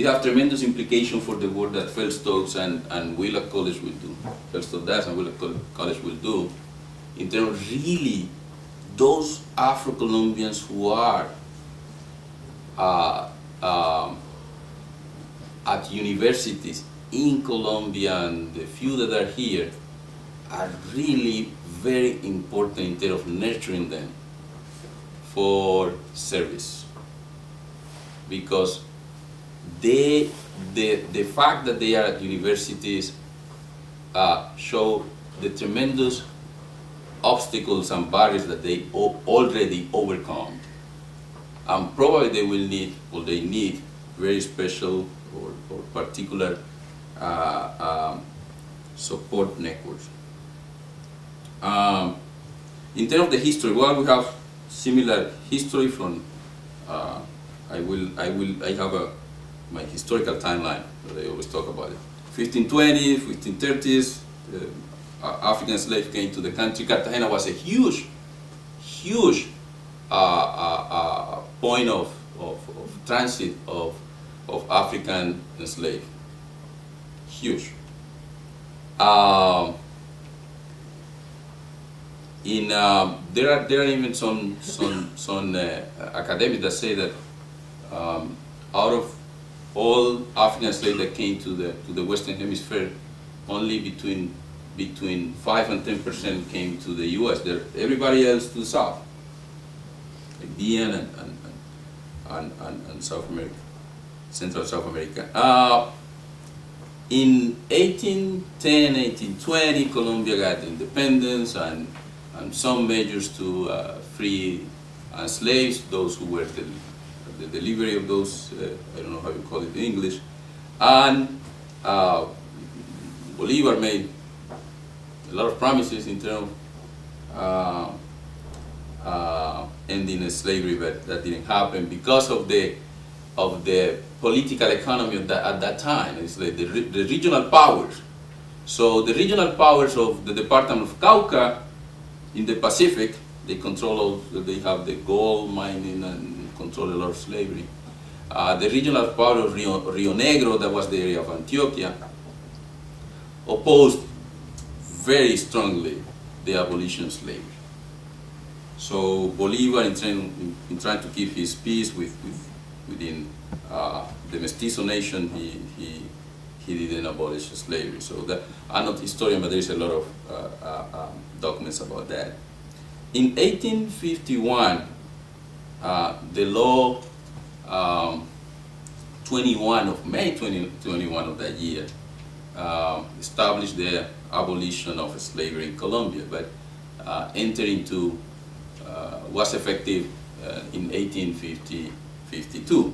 have tremendous implication for the work that Phelps Stokes and Wheelock College will do. Phelps Stokes does and Wheelock College will do in terms of really those Afro-Colombians who are at universities in Colombia and the few that are here are really very important in terms of nurturing them for service. Because the fact that they are at universities show the tremendous obstacles and barriers that they already overcome. And probably they will need, or they need, very special or particular support networks. In terms of the history, well, we have similar history from, I have my historical timeline that I always talk about it. 1520s, 1530s, African slaves came to the country. Cartagena was a huge point of transit of African slaves. Huge. There are even some academics that say that out of all African slaves that came to the Western Hemisphere, only between 5 and 10% came to the U.S. Everybody else to the South, like Caribbean and South America, Central South America. In 1810, 1820, Colombia got independence and some measures to free slaves, those who were the delivery of those, I don't know how you call it in English, and Bolivar made a lot of promises in terms of ending slavery, but that didn't happen because of the political economy at that time. It's like the regional powers. So the regional powers of the Department of Cauca in the Pacific, they they have the gold mining and control a lot of slavery. The regional power of Rio Negro, that was the area of Antioquia, opposed very strongly the abolition of slavery. So Bolivar, in trying to keep his peace within the Mestizo nation, he didn't abolish slavery. So that, I'm not a historian, but there is a lot of documents about that. In 1851, the law 21 of May 2021 of that year established the abolition of slavery in Colombia, but entered into was effective in 1852.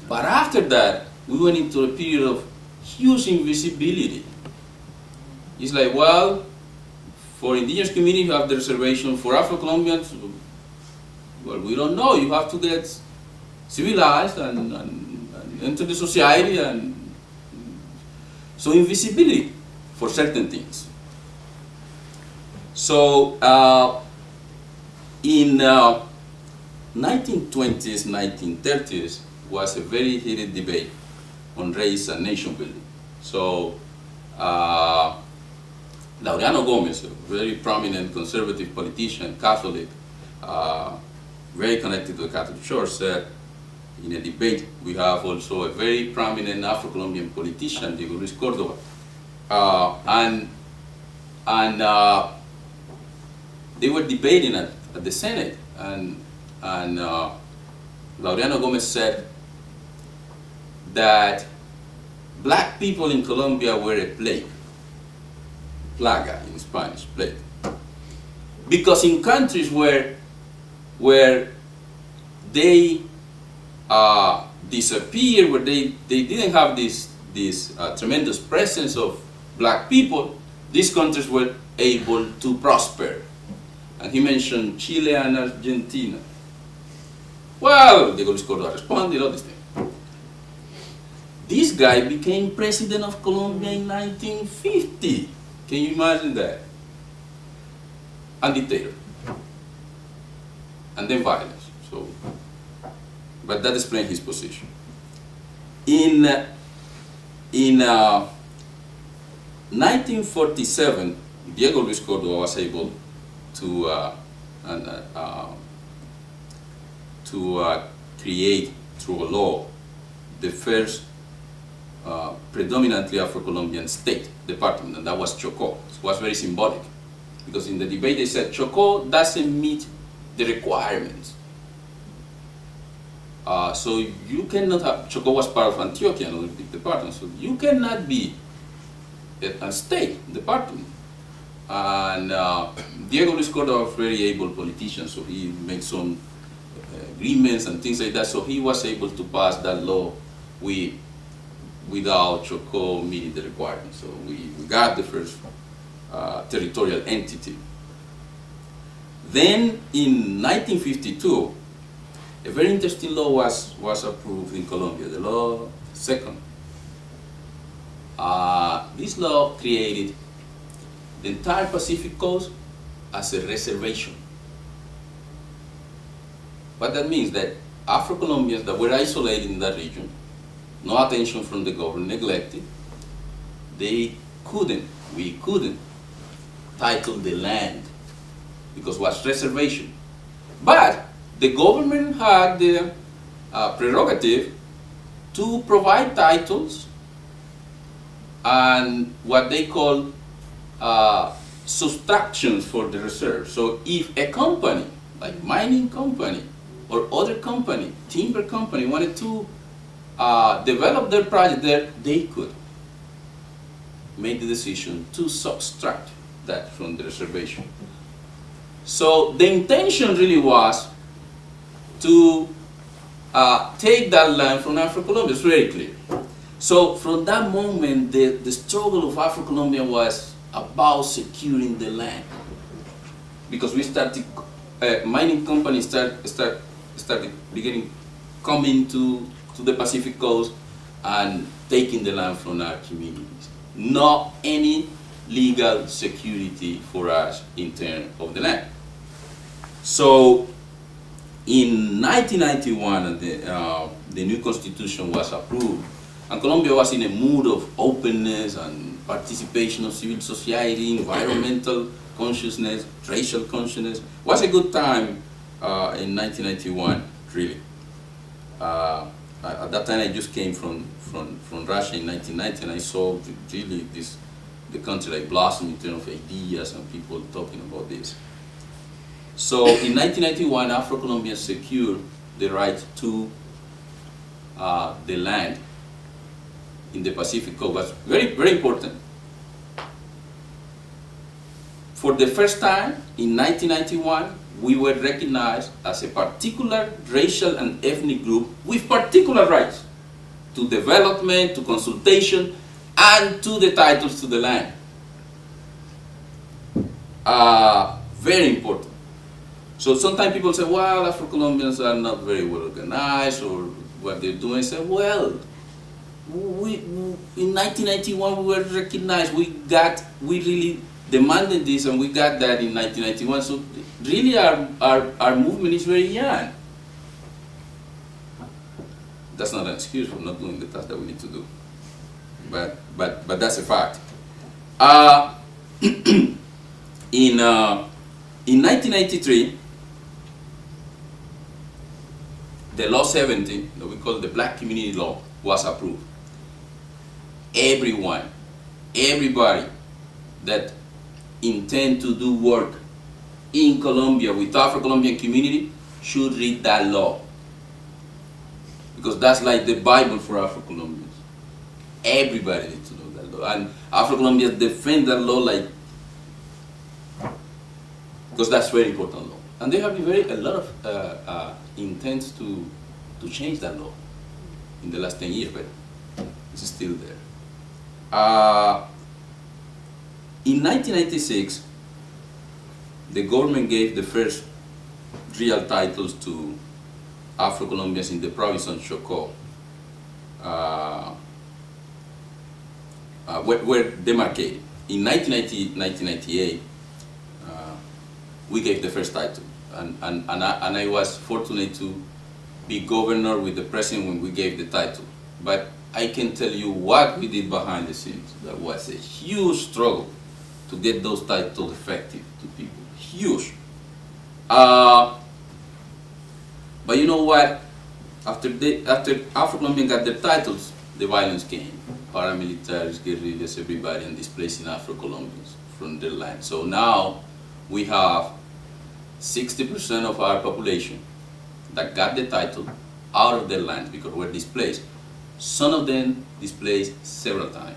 But after that, we went into a period of huge invisibility. It's like, well, for indigenous community, you have the reservation. For Afro-Colombians, well, we don't know. You have to get civilized and enter the society, and so invisibility for certain things. So in 1920s, 1930s was a very heated debate on race and nation building. So Laureano Gomez, a very prominent conservative politician, Catholic, very connected to the Catholic Church, said in a debate, we have also a very prominent Afro-Colombian politician, Diego Luis Córdoba, and they were debating at the Senate, and Laureano Gomez said that black people in Colombia were a plague, plaga in Spanish, plague, because in countries where they disappeared, where they didn't have this tremendous presence of black people, these countries were able to prosper. And he mentioned Chile and Argentina. Well, Diego Luis Córdoba responded, all these things. This guy became president of Colombia in 1950. Can you imagine that? And dictator. And then violence. So, but that explains his position. In 1947, Diego Luis Córdoba was able to create through a law the first predominantly Afro-Colombian state department, and that was Chocó. It was very symbolic, because in the debate they said Chocó doesn't meet the requirements. So you cannot have, Chocó was part of Antioquia, another big department, so you cannot be a state department. And Diego Luis Córdoba was a very able politician, so he made some agreements and things like that, so he was able to pass that law without Chocó meeting the requirements. So we got the first territorial entity. Then in 1952, a very interesting law was approved in Colombia, the law second. This law created the entire Pacific Coast as a reservation. What that means, that Afro-Colombians that were isolated in that region, no attention from the government, neglected, we couldn't title the land because it was reservation. But the government had the prerogative to provide titles and what they call subtractions for the reserve. So if a company, like mining company or other company, timber company, wanted to develop their project there, they could make the decision to subtract that from the reservation. So the intention really was to take that land from Afro-Colombia. It's very clear. So from that moment, the struggle of Afro-Colombia was about securing the land, because we started, mining companies started coming to the Pacific Coast and taking the land from our communities. Not any legal security for us in terms of the land. So in 1991, the new constitution was approved, and Colombia was in a mood of openness and participation of civil society, environmental consciousness, racial consciousness. It was a good time in 1991, really. At that time, I just came from Russia in 1990, and I saw really the country like blossom in terms of ideas and people talking about this. So in 1991, Afro-Colombians secured the right to the land in the Pacific Coast. Was very, very important. For the first time in 1991, we were recognized as a particular racial and ethnic group with particular rights to development, to consultation, and to the titles to the land. Very important. So sometimes people say, well, Afro-Colombians are not very well organized, or what they're doing. I say, well, in 1991 we were recognized, we really demanded this, and we got that in 1991. So really our movement is very young. That's not an excuse for not doing the task that we need to do. But that's a fact. In 1993, the Law 70, that we call the Black Community Law, was approved. Everybody that intend to do work in Colombia with Afro-Colombian community should read that law, because that's like the Bible for Afro-Colombians. Everybody needs to know that law, and Afro-Colombians defend that law because that's very important law, and they have a lot of intents to change that law in the last 10 years, but it's still there. In 1996, the government gave the first real titles to Afro-Colombians in the province of Chocó, were demarcated. In 1998, we gave the first title, and I was fortunate to be governor with the president when we gave the title. But I can tell you what we did behind the scenes. That was a huge struggle to get those titles effective to people. Huge. But you know what? After Afro-Colombians got their titles, the violence came. Paramilitaries, guerrillas, everybody, and displacing Afro-Colombians from their land. So now we have 60% of our population that got the title out of their land because we're displaced. Some of them displaced several times.